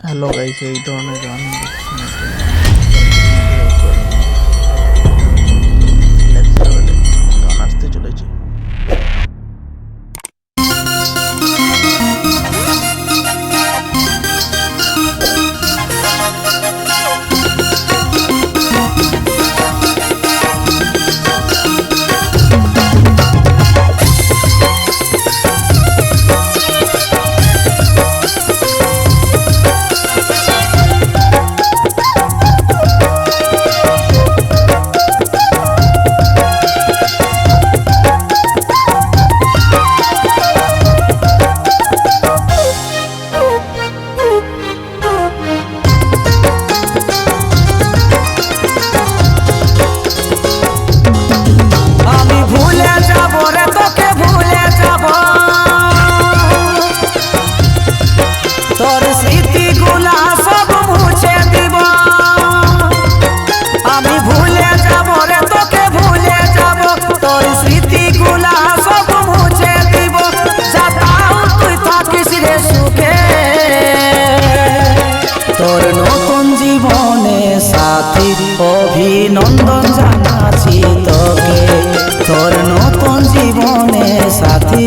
Hello guys, এই ধরনের গান শোনার জন্য নেক্সট লেভেলে গান আসতে চলেছে। তোর স্মৃতিগুলা সব মুছে দিব, আমি ভুলে যাব রে তোকে ভুলে যাব। তোর স্মৃতিগুলা সব মুছে দিব, যাতাও তুই থাকিস রে সুখে। তোর নতুন জীবনে সাথী অভিনন্দন জানাচ্ছি তোকে। তোর নতুন জীবনে সাথী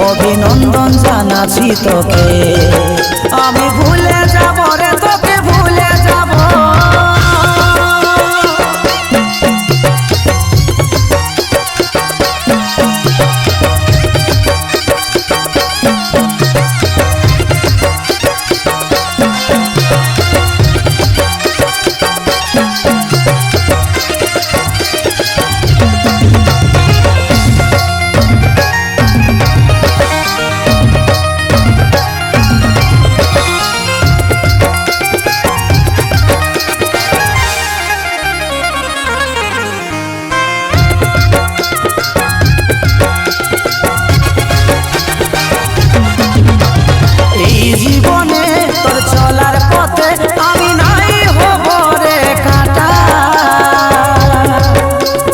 অভিনন্দন জানাচ্ছি তোকে। আমি ভুলে যাব রে তোকে ভুলে যাব। জীবনে তোর চলার পথে আমি নাই হব রে কাটা।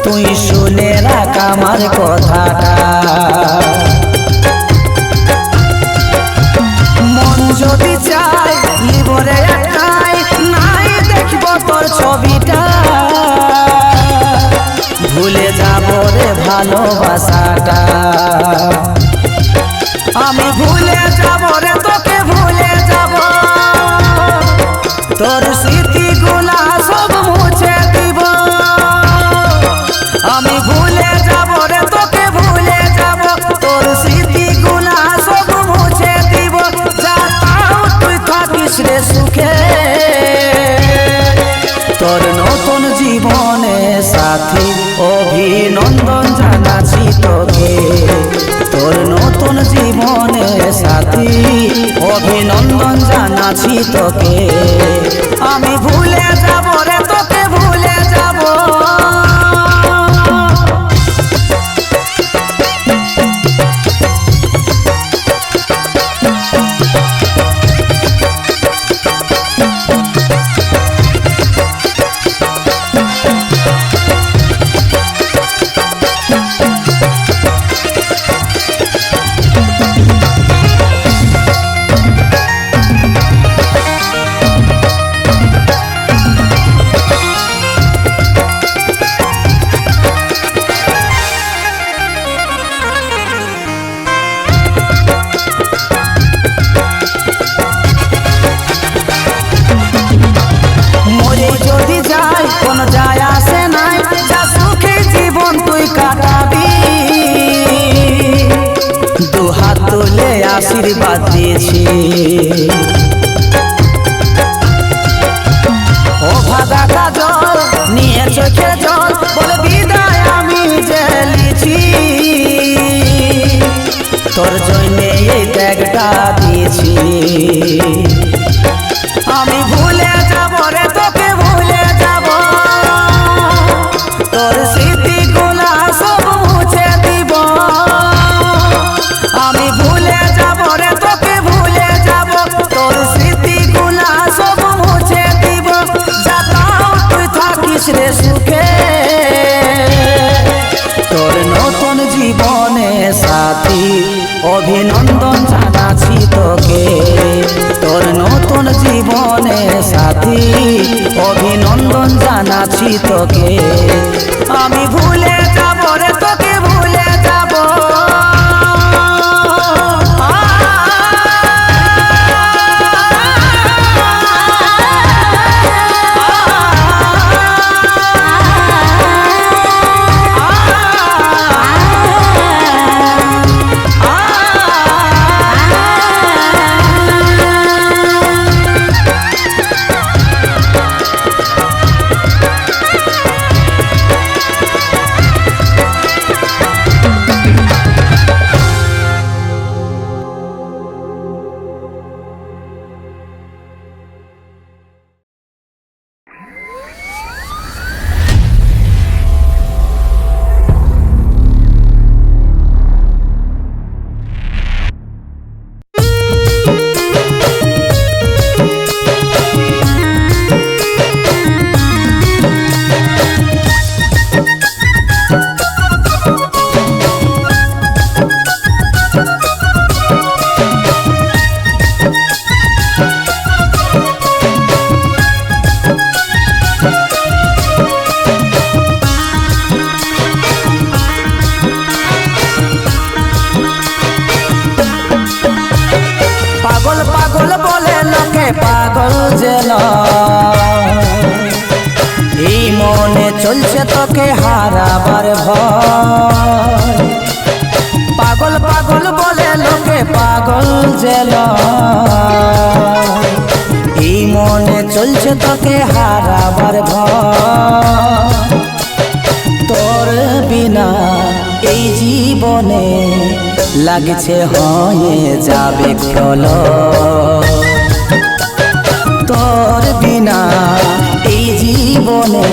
তুই শুনে রাখ আমার কথাটা, মন যদি চাই লিবরে একটাই নাই দেখব তোর ছবিটা। ভুলে যাব রে ভালোবাসাটা, আমি ভুলে যাব রে তোকে ভুলে যাব। তোর স্মৃতিগুলা সব মুছে দিব, আমি ভুলে যাব রে তোকে ভুলে যাব। তোর স্মৃতিগুলা সব মুছে দিব, যাতাও তুই থাকিস রে সুখে। তোর নতুন জীবনে সাথী অভিনন্দন জানাচ্ছি তোকে। তোর নতুন জীবনে সাথী অভিনন্দন জানাচ্ছি তোকে। আমি ভুলে যাব রে তোকে ভুলে যাব। যদি যাই কোন যায় আসে নাই, যা সুখে জীবন তুই কাটাবি। দু হাত তুলে আশীর্বাদ দিয়েছি, ও ভাগা কাজল নিয়ে চোখে জল বলে বিদায় আমি জেলেছি। তোর জন্যে এই ত্যাগটা দিয়েছি, আমি ভুলে যাব রে তোকে ভুলে যাব। তোর স্মৃতিগুলা সব মুছে দিব, আমি ভুলে যাব রে তোকে ভুলে যাব। তোর স্মৃতিগুলা সব মুছে দিব, যাতাও তুই থাকিস রে সুখে। তোর নতুন জীবনে সাথী অভিনন্দন জানাচ্ছি তোকে। তোর নতুন জীবনে সাথী অভিনন্দন জানাচ্ছি তোকে আমি ভুলে যাব রে তোকে ভুলে যাব পাগল যেন এই মনে চলছে তোকে হারাবার ভয় পাগল পাগল বলে লোকে পাগল যেন এই মনে চলছে তোকে হারাবার ভয় তোর বিনা এই জীবনে লাগছে হয়ে যাবে প্রলয় তোর বিনা এই জীবনে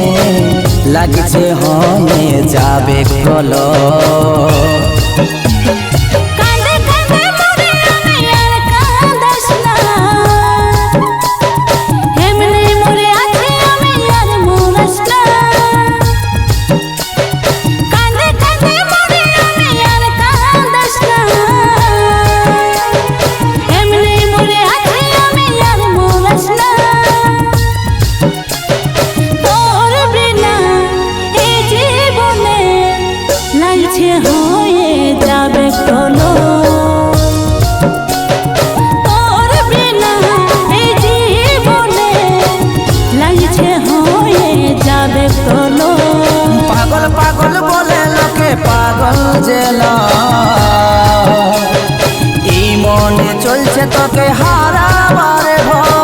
লাগছে হয়ে যাবে প্রলয় পাগল জেলা এই মনে চলছে তোকে হারাবার ভয়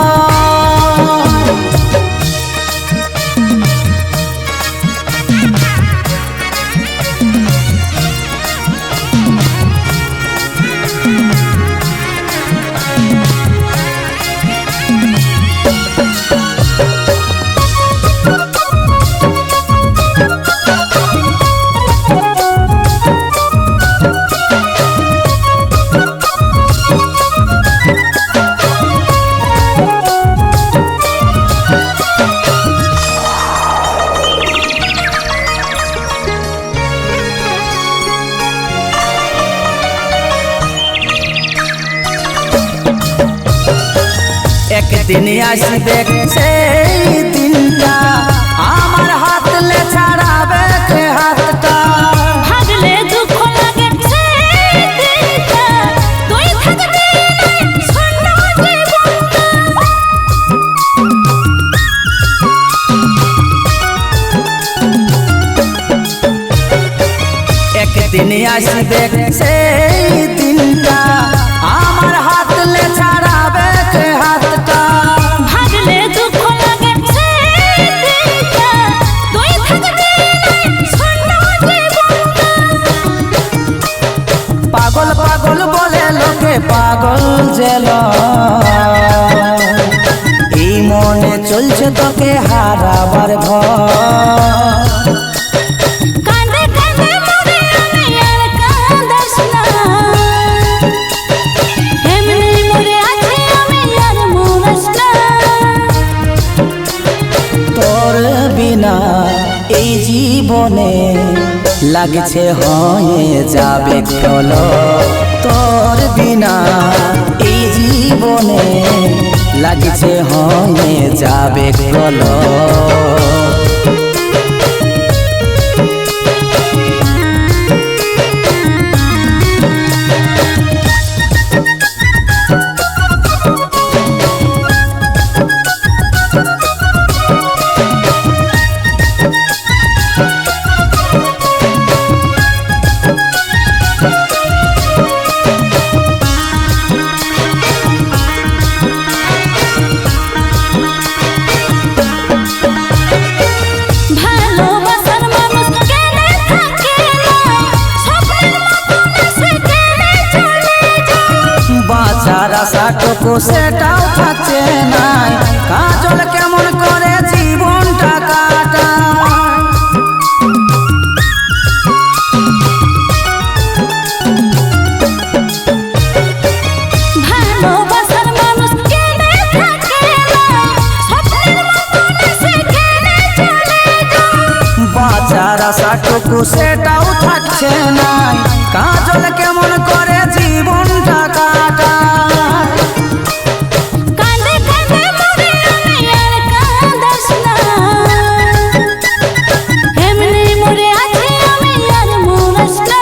একদিন আসবে সেই দিনটা আমার হাতলে ছাড়াবে কে হাতটা ভাগলে দুঃখ লাগে সেই দিনটা তুই থাকবি শূন্য জীবনটা একদিন আসবে সেই দিনটা আমার হাতলে ছাড়াবে কে হাতটা ভাগলে দুঃখ লাগে সেই দিনটা তুই থাকবি শূন্য জীবনটা পাগল পাগল বলে লোকে পাগল জেল এই মনে চলছে তোকে হারাবার ভয় কাঁদে কাঁদে মরে আমি আর কাঁদাস না এমনি মরে আছি আমি আর মরাস না তোর বিনা এই জীবনে লাগছে হয়ে যাবে প্রলয় তোর বিনা এই জীবনে লাগিছে হয়ে যাবে কল ভালোবাসার মানুষ কেনে থাকে না স্বপ্নের মতন সে কেনে চলে যায় বাঁচার আশাটুকু সেটাও থাকছে নাই কাজল কেমন করে জীবনটা কাটায় ভালোবাসার মানুষ কেনে থাকে না স্বপ্নের মতন সে কেনে চলে যায় বাঁচার আশাটুকু সেটাও থাকছে নাই কাজল কেমন করে জীবনটা কাটায় কাঁদে কাঁদে মরে আমি আর কাঁদাস না এমনি মরে আছি আমি আর মরাস না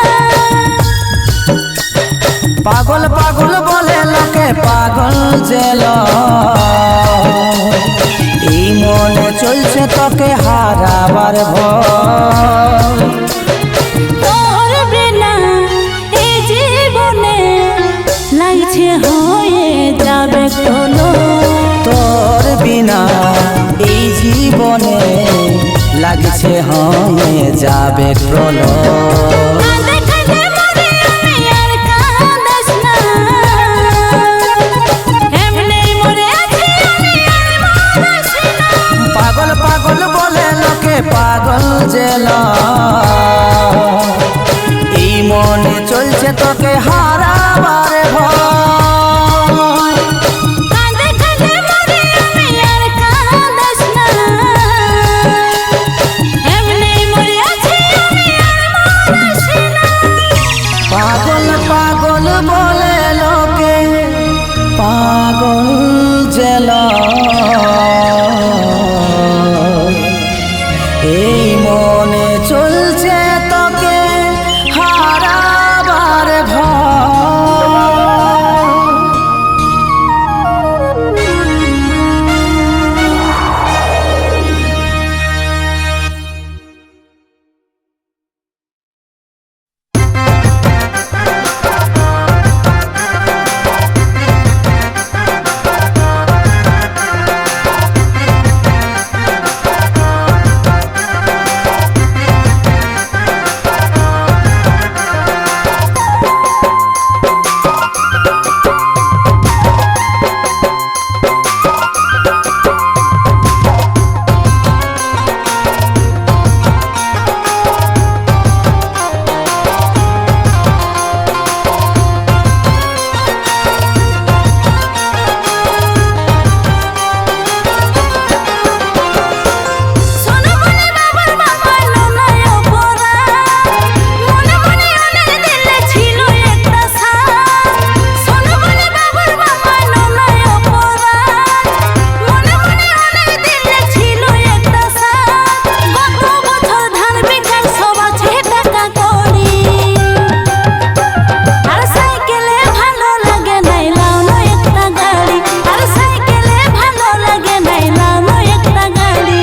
পাগল পাগল বলে লোকে পাগল জেল এই মনে চলছে তোকে হারাবার ভয় তোর বিনা এই জীবনে লাগছে হয়ে যাবে কোনো তোর বিনা এই জীবনে লাগছে হয়ে যাবে প্রলয় কাঁদে কাঁদে মরে আমি আর কাঁদাস না এমনি মরে আছি আমি আর মরাস না পাগল পাগল বলে লোকে পাগল জেল এই মনে চলছে তোকে হারাবার ভয় কাঁদে কাঁদে মরে আমি আর কাঁদাস না এমনি মরে আছি আমি আর মরাস না পাগল পাগল বলে লোকে পাগল জেল এই মনে চলছে তোকে হারাবার ভয় সোনা বলে বাবার বাবা নয় অপরা মনে মনে অনেক দিলে ছিল একটা সাথ সোনা বলে বাবার বাবা নয় অপরা মনে মনে অনেক দিলে ছিল একটা সাথ গত বছর ধান বিকার সব আছে টাকা করি আর সাইকেলে ভালো লাগে নাই লাউনো একটা গাড়ি আর সাইকেলে ভালো লাগে নাই লাউনো একটা গাড়ি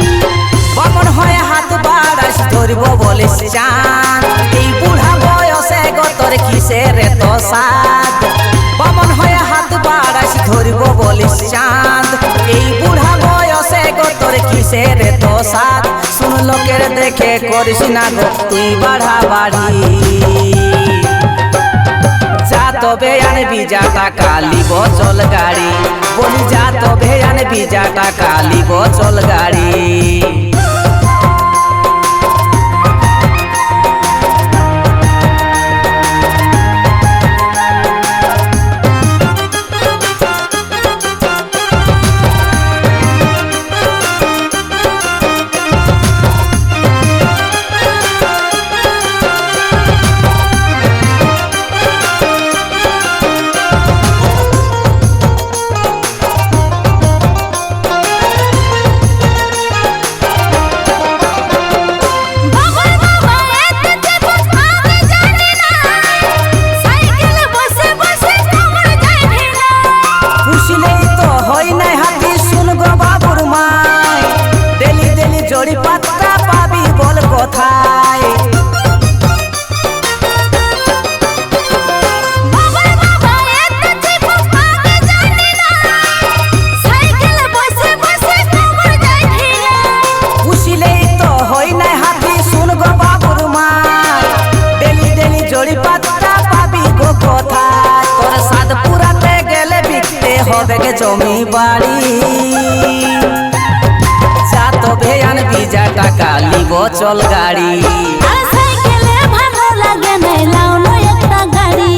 বামন হয়ে হাত বাড়াইস ধরব বলিস চাঁদ এই বুড়া বয়সে গতর কিসের এত সাদ বামন হয়ে হাত বাড়াইস ধরব বলিস চাঁদ এই বুড়া বয়সে গতর কিসের এত সাদ শুন লোকের দেখে করিস না গো তুই বাড়া বাড়ি যা তবে আনবি যা টাকা লিব চল গাড়ি বলি যা তবে আনবি যা টাকা লিব চল গাড়ি জমি বাড়ি যা তবে আনবি যা টাকা লিব চল গাড়ি আর সাইকেলে ভালো লাগে নাই লাউনো একটা গাড়ি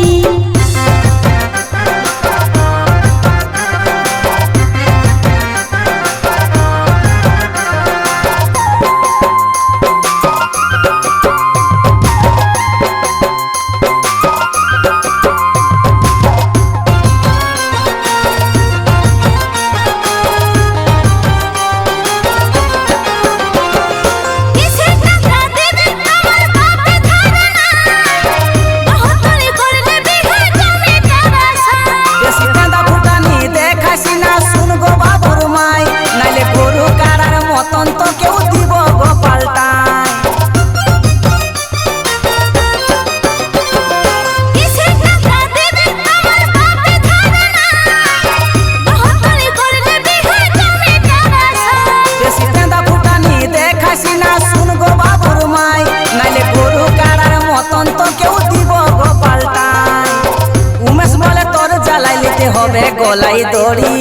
গলাই দড়ি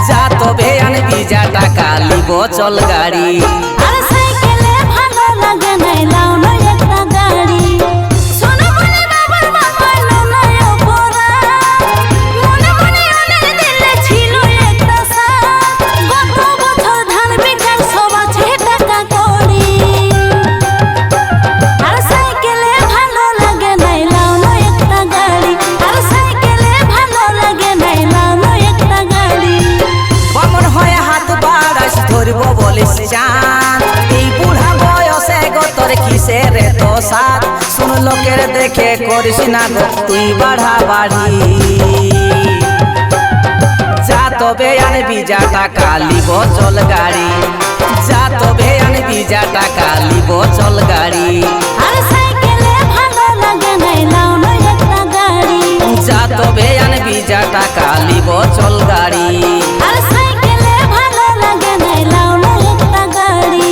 যা তবে আনবি যা টাকা লিব চল গাড়ি আর সাইকেলে ভালো লাগে নাই লাউনো একটা গাড়ি সোনা বলে বাবার বাবা লোনায় পড়া মনে মনে অনেক দিলে ছিল একটা সাথ গত বছর ধান বিকার সব আছে টাকা কড়ি আর সাইকেলে ভালো লাগে নাই লাউনো একটা গাড়ি আর সাইকেলে ভালো লাগে নাই লাউনো একটা গাড়ি বামন হয়ে হাত বাড়াস ধরব বলিস চান এই বুড়া বয়সে গতর কিসের তো সাথ শুন লোকের দেখে করিস না গো তুই বাড়া বাড়ি যা তবে আনবি যা টাকা লিব চল গাড়ি যা তবে আনবি যা টাকা লিব চল গাড়ি আর সাইকেলে ভালো লাগে নাই লাউনো একটা গাড়ি যা তবে আনবি যা টাকা লিব চল গাড়ি আর সাইকেলে ভালো লাগে নাই লাউনো একটা গাড়ি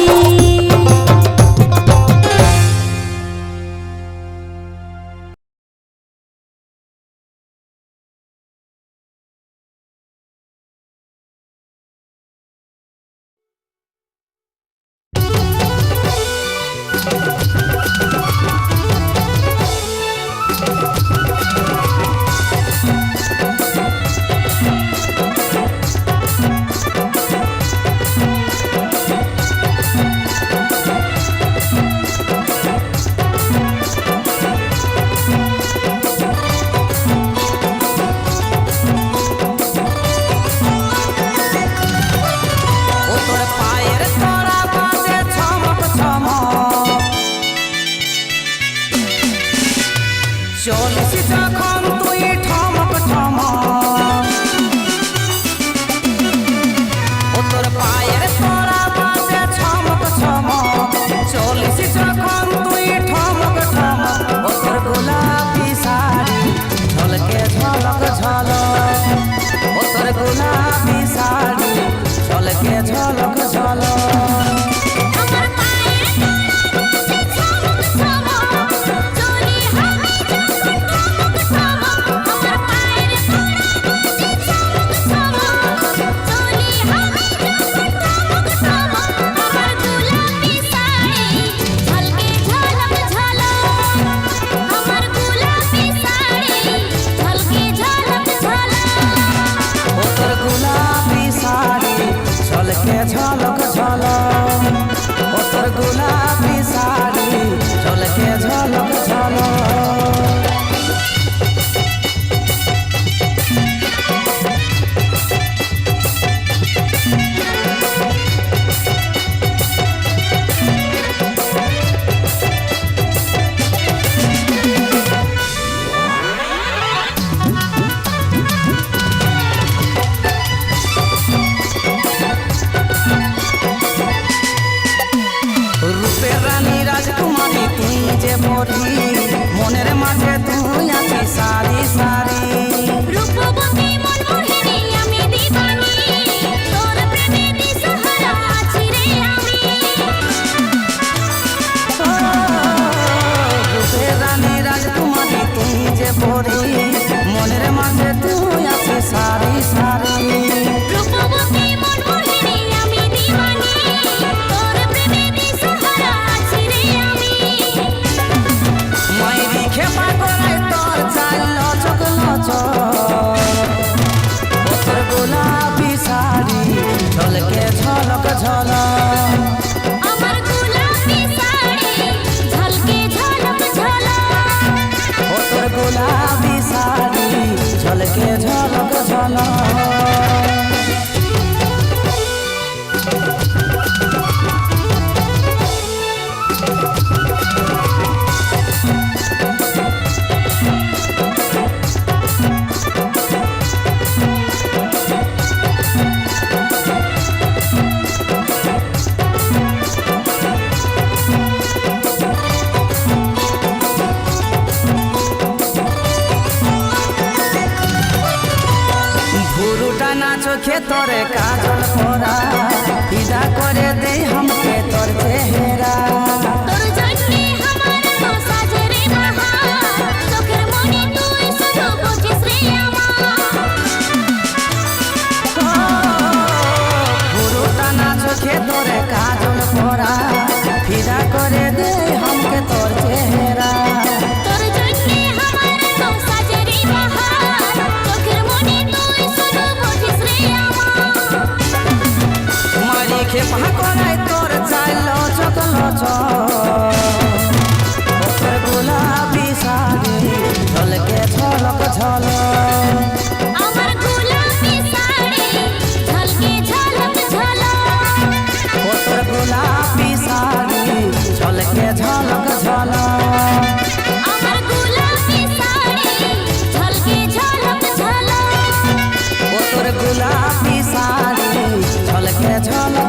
ও তোর পায়ের তরা বাজে ছমক ছমক চলিস যখন তুই ঠমক ঠমক ও তোর পায়ের তরা বাজে ছমক ছমক চলিস যখন তুই ঠমক ঠমক ও তোর গোলাপি শাড়ি ঝলকে ঝলক ঝলক ও তোর গোলাপি শাড়ি ঝলকে ঝলক ঝলক আমার পায়ের তলা ছমক ছমক চলি হাতে যখন ঠমক ঠমক আমার পায়ের তলা ছমক ছমক চলি হাতে যখন ঠমক ঠমক আমার গোলাপি শাড়ি ঝলকে ঝলক ঝলক আমার গোলাপি শাড়ি ঝলকে ঝলক ঝলক ও তোর গোলাপি শাড়ি ঝলকে ঝলক ঝলক ও তোর গোলাপি শাড়ি ঝলকে ঝলক ঝলক ঝলক আমার গোলাপি শাড়ি ঝলকে ঝলক ঝলক ও তোর গোলাপি শাড়ি ঝলকে ঝলক ঝলক ভুরুটা নাচো খেতরে কাজল পরা ফিদা করে দে हमके তোর চেহারা তোর জন্যে আমার তো সাজে রে বাহার চোখের মনি তুই শুধু বুঝিস রে ভুরুটা নাচো খেতরে কাজল পরা ফিদা করে দে हमके তোর চেহারা তোর জন্যে আমার তো সাজে রে বাহার চোখের মনি তুই শুধু বুঝিস রে মারি খে পাকড়াই তোর চাইলো চকলো তোর গোলাপি শাড়ি ঝলকে ঝলক ঝলক আমার গোলাপি শাড়ি ঝলকে ঝলক ঝলক ও তোর গোলাপি শাড়ি ঝলকে ঝলক ঝলক আমার গোলাপি শাড়ি ঝলকে ঝলক ঝলক ও তোর গোলাপি শাড়ি ঝলকে ঝলক